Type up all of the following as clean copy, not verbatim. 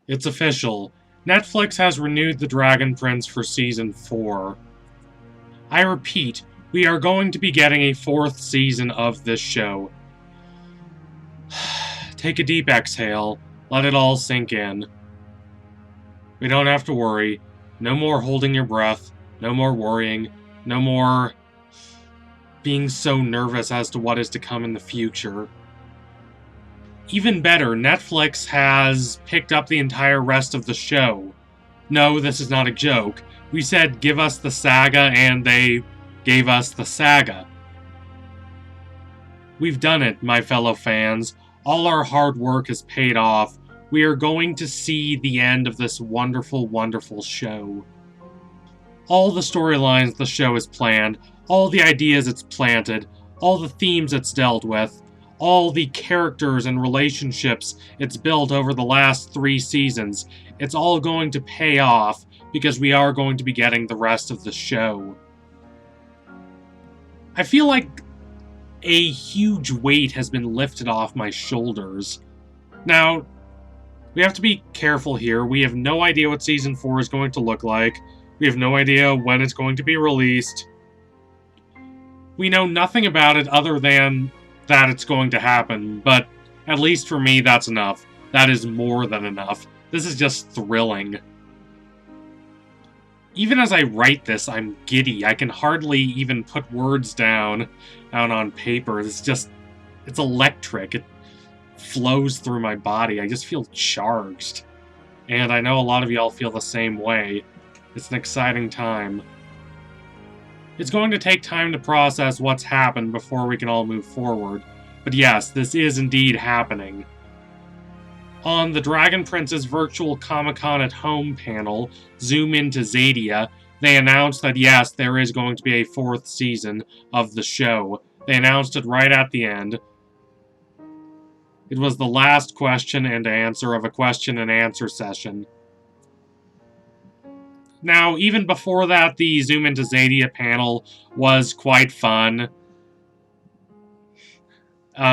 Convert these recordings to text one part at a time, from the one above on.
It's official. Netflix has renewed The Dragon Prince for Season 4. I repeat, we are going to be getting a 4th season of this show. Take a deep exhale. Let it all sink in. We don't have to worry. No more holding your breath. No more worrying. No more being so nervous as to what is to come in the future. Even better, Netflix has picked up the entire rest of the show. No, this is not a joke. We said, give us the saga, and they gave us the saga. We've done it, my fellow fans. All our hard work has paid off. We are going to see the end of this wonderful, wonderful show. All the storylines the show has planned, all the ideas it's planted, all the themes it's dealt with, all the characters and relationships it's built over the last 3 seasons, it's all going to pay off because we are going to be getting the rest of the show. I feel like a huge weight has been lifted off my shoulders. Now, we have to be careful here. We have no idea what Season 4 is going to look like. We have no idea when it's going to be released. We know nothing about it other than that it's going to happen, but at least for me, that's enough. That is more than enough. This is just thrilling. Even as I write this, I'm giddy. I can hardly even put words down out on paper. It's electric. It flows through my body. I just feel charged. And I know a lot of y'all feel the same way. It's an exciting time. It's going to take time to process what's happened before we can all move forward. But yes, this is indeed happening. On the Dragon Prince's virtual Comic-Con at Home panel, Zoom into Xadia, they announced that yes, there is going to be a 4th season of the show. They announced it right at the end. It was the last question and answer of a question and answer session. Now, even before that, the Zoom into Xadia panel was quite fun.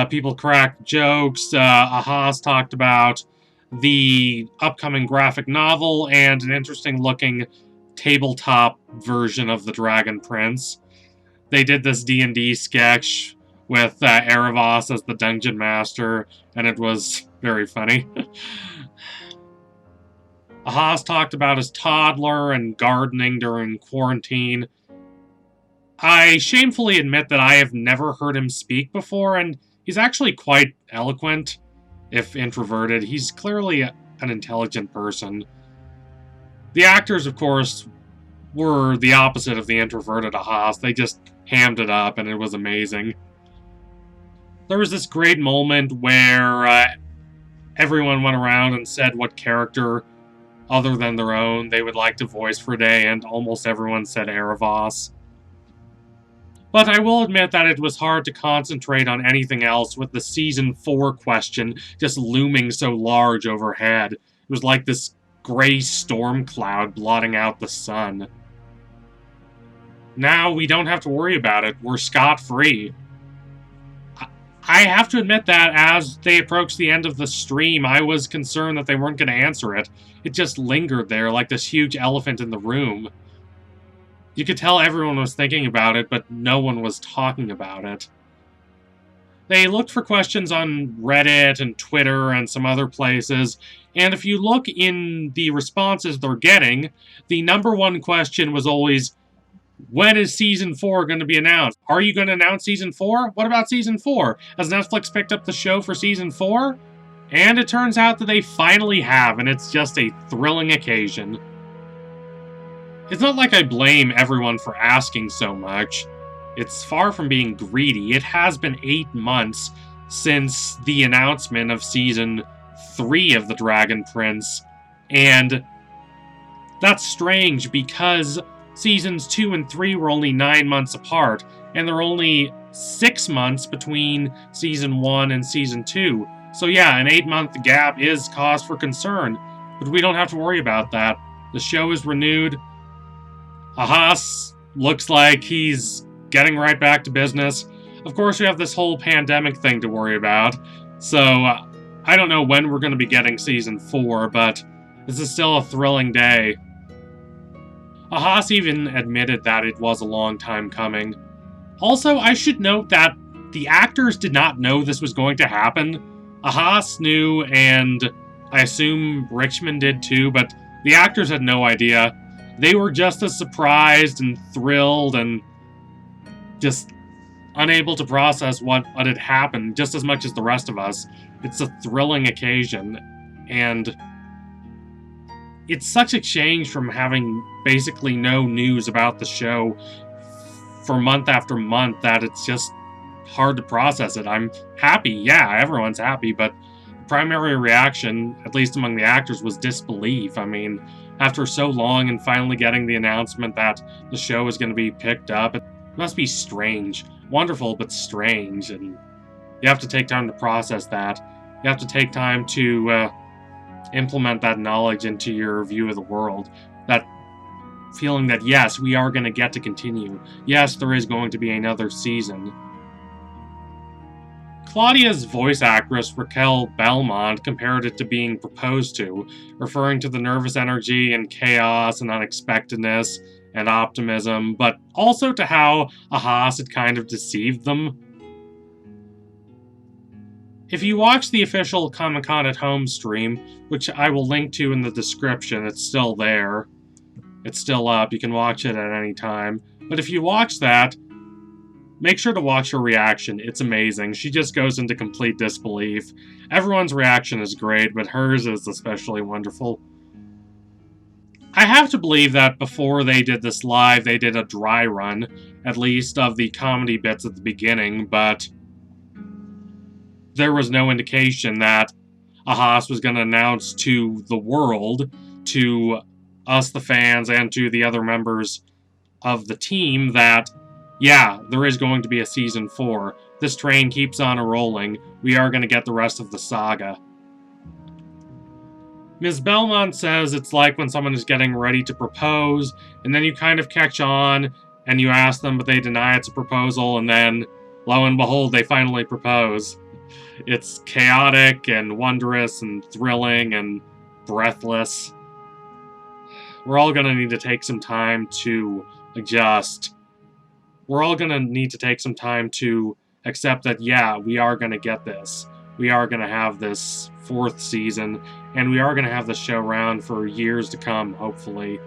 People cracked jokes. Ahas talked about the upcoming graphic novel and an interesting-looking tabletop version of the Dragon Prince. They did this D&D sketch with Eryth as the Dungeon Master, and it was very funny. Ahas talked about his toddler and gardening during quarantine. I shamefully admit that I have never heard him speak before, and he's actually quite eloquent, if introverted. He's clearly an intelligent person. The actors, of course, were the opposite of the introverted Ahas. They just hammed it up, and it was amazing. There was this great moment where everyone went around and said what character other than their own they would like to voice for a day, and almost everyone said Eryth. But I will admit that it was hard to concentrate on anything else with the Season 4 question just looming so large overhead. It was like this gray storm cloud blotting out the sun. Now we don't have to worry about it. We're scot-free. I have to admit that as they approached the end of the stream, I was concerned that they weren't going to answer it. It just lingered there like this huge elephant in the room. You could tell everyone was thinking about it, but no one was talking about it. They looked for questions on Reddit and Twitter and some other places, and if you look in the responses they're getting, the number one question was always, when is Season 4 going to be announced? Are you going to announce Season 4? What about Season 4? Has Netflix picked up the show for Season 4? And it turns out that they finally have, and it's just a thrilling occasion. It's not like I blame everyone for asking so much. It's far from being greedy. It has been 8 months since the announcement of Season 3 of The Dragon Prince, and that's strange because Seasons 2 and 3 were only 9 months apart, and there are only 6 months between Season 1 and Season 2. So yeah, an 8-month gap is cause for concern, but we don't have to worry about that. The show is renewed. Ahas looks like he's getting right back to business. Of course, we have this whole pandemic thing to worry about, so I don't know when we're going to be getting Season 4, but This is still a thrilling day. Ahas even admitted that it was a long time coming. Also, I should note that the actors did not know this was going to happen. Ahas knew, and I assume Richmond did too, but the actors had no idea. They were just as surprised and thrilled and just unable to process what had happened just as much as the rest of us. It's a thrilling occasion, and it's such a change from having basically no news about the show for month after month that it's just hard to process it. I'm happy, yeah, everyone's happy, but the primary reaction, at least among the actors, was disbelief. I mean, after so long and finally getting the announcement that the show is going to be picked up, it must be strange. Wonderful, but strange, and you have to take time to process that. You have to take time to implement that knowledge into your view of the world. That feeling that, yes, we are going to get to continue. Yes, there is going to be another season. Claudia's voice actress, Raquel Belmont, compared it to being proposed to, referring to the nervous energy and chaos and unexpectedness and optimism, but also to how Ahas had kind of deceived them. If you watch the official Comic-Con at Home stream, which I will link to in the description, it's still there. It's still up, you can watch it at any time. But if you watch that, make sure to watch her reaction, it's amazing. She just goes into complete disbelief. Everyone's reaction is great, but hers is especially wonderful. I have to believe that before they did this live, they did a dry run, at least of the comedy bits at the beginning, but there was no indication that Ahas was going to announce to the world, to us the fans, and to the other members of the team that, yeah, there is going to be a Season 4. This train keeps on a-rolling. We are going to get the rest of the saga. Ms. Belmont says it's like when someone is getting ready to propose, and then you kind of catch on, and you ask them, but they deny it's a proposal, and then, lo and behold, they finally propose. It's chaotic and wondrous and thrilling and breathless. We're all going to need to take some time to adjust. We're all going to need to take some time to accept that, yeah, we are going to get this. We are going to have this 4th season, and we are going to have the show around for years to come, hopefully.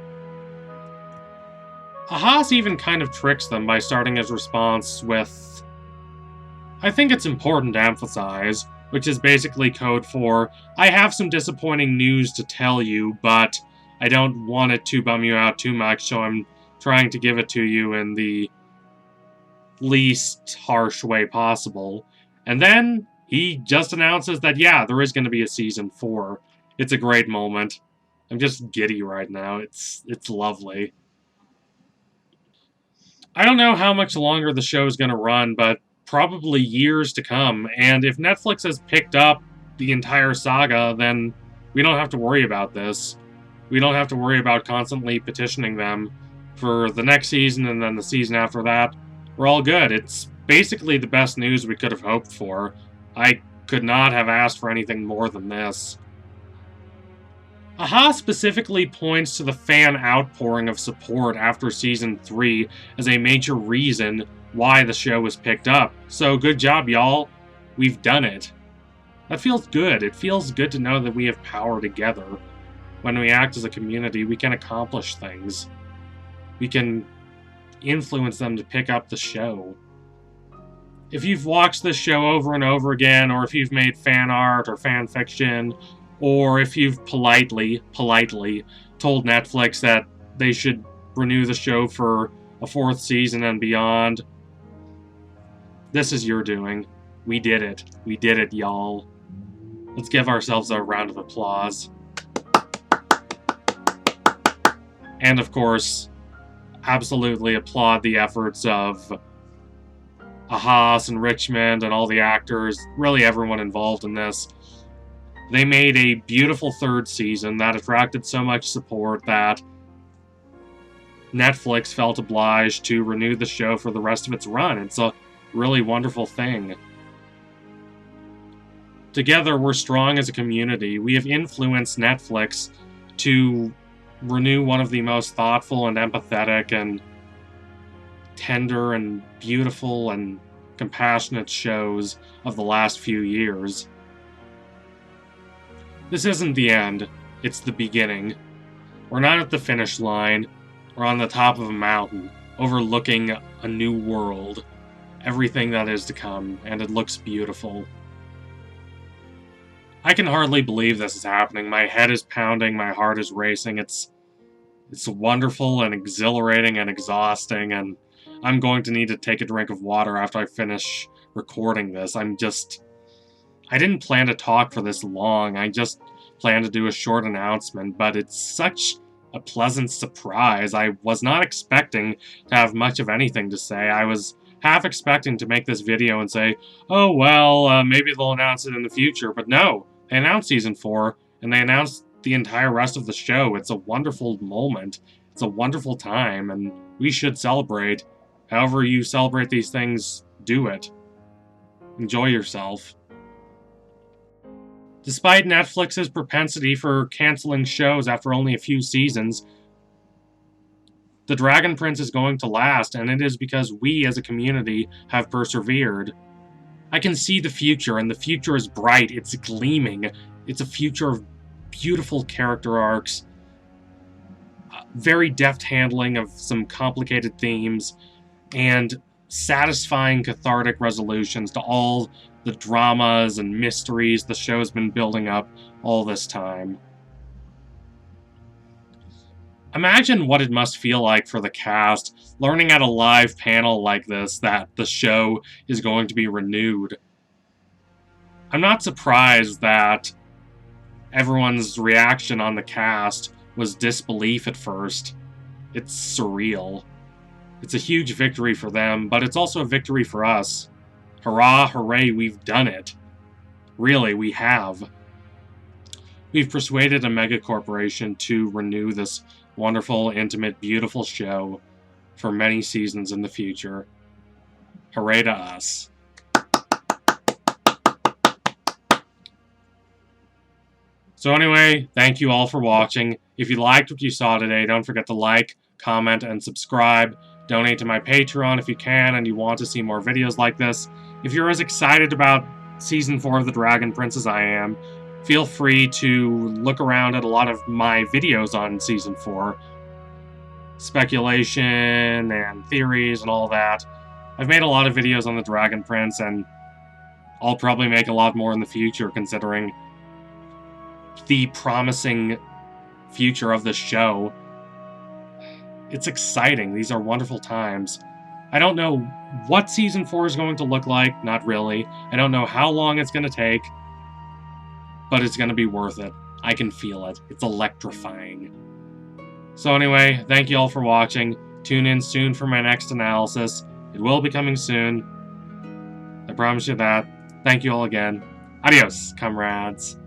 Ahas even kind of tricks them by starting his response with, I think it's important to emphasize, which is basically code for, I have some disappointing news to tell you, but I don't want it to bum you out too much, so I'm trying to give it to you in the least harsh way possible. And then he just announces that, yeah, there is going to be a Season 4. It's a great moment. I'm just giddy right now. It's lovely. I don't know how much longer the show is going to run, but probably years to come. And if Netflix has picked up the entire saga, then we don't have to worry about this. We don't have to worry about constantly petitioning them for the next season and then the season after that. We're all good. It's basically the best news we could have hoped for. I could not have asked for anything more than this. Ahas specifically points to the fan outpouring of support after Season 3 as a major reason why the show was picked up. So good job, y'all. We've done it. That feels good. It feels good to know that we have power together. When we act as a community, we can accomplish things. We can influence them to pick up the show. If you've watched this show over and over again, or if you've made fan art or fan fiction, or if you've politely told Netflix that they should renew the show for a 4th season and beyond, this is your doing. We did it. We did it, y'all. Let's give ourselves a round of applause. And of course, absolutely applaud the efforts of Ahas and Richmond and all the actors, really everyone involved in this. They made a beautiful 3rd season that attracted so much support that Netflix felt obliged to renew the show for the rest of its run. It's a really wonderful thing. Together, we're strong as a community. We have influenced Netflix to renew one of the most thoughtful and empathetic and tender and beautiful and compassionate shows of the last few years. This isn't the end, it's the beginning. We're not at the finish line, we're on the top of a mountain, overlooking a new world, everything that is to come, and it looks beautiful. I can hardly believe this is happening. My head is pounding, my heart is racing. It's wonderful and exhilarating and exhausting, and I'm going to need to take a drink of water after I finish recording this. I didn't plan to talk for this long. I just planned to do a short announcement, but it's such a pleasant surprise. I was not expecting to have much of anything to say. I was half expecting to make this video and say, oh, well, maybe they'll announce it in the future, but no. They announced Season 4, and they announced the entire rest of the show. It's a wonderful moment. It's a wonderful time, and we should celebrate. However you celebrate these things, do it. Enjoy yourself. Despite Netflix's propensity for canceling shows after only a few seasons, The Dragon Prince is going to last, and it is because we as a community have persevered. I can see the future, and the future is bright, it's gleaming. It's a future of beautiful character arcs, very deft handling of some complicated themes, and satisfying cathartic resolutions to all the dramas and mysteries the show's been building up all this time. Imagine what it must feel like for the cast, learning at a live panel like this that the show is going to be renewed. I'm not surprised that everyone's reaction on the cast was disbelief at first. It's surreal. It's a huge victory for them, but it's also a victory for us. Hurrah, hooray, we've done it. Really, we have. We've persuaded a megacorporation to renew this wonderful, intimate, beautiful show for many seasons in the future. Hooray to us. So anyway, thank you all for watching. If you liked what you saw today, don't forget to like, comment, and subscribe. Donate to my Patreon if you can and you want to see more videos like this. If you're as excited about Season 4 of The Dragon Prince as I am, feel free to look around at a lot of my videos on Season 4. Speculation and theories and all that. I've made a lot of videos on The Dragon Prince, and I'll probably make a lot more in the future, considering the promising future of the show. It's exciting. These are wonderful times. I don't know what Season 4 is going to look like. Not really. I don't know how long it's going to take. But it's going to be worth it. I can feel it. It's electrifying. So anyway, thank you all for watching. Tune in soon for my next analysis. It will be coming soon. I promise you that. Thank you all again. Adios, comrades.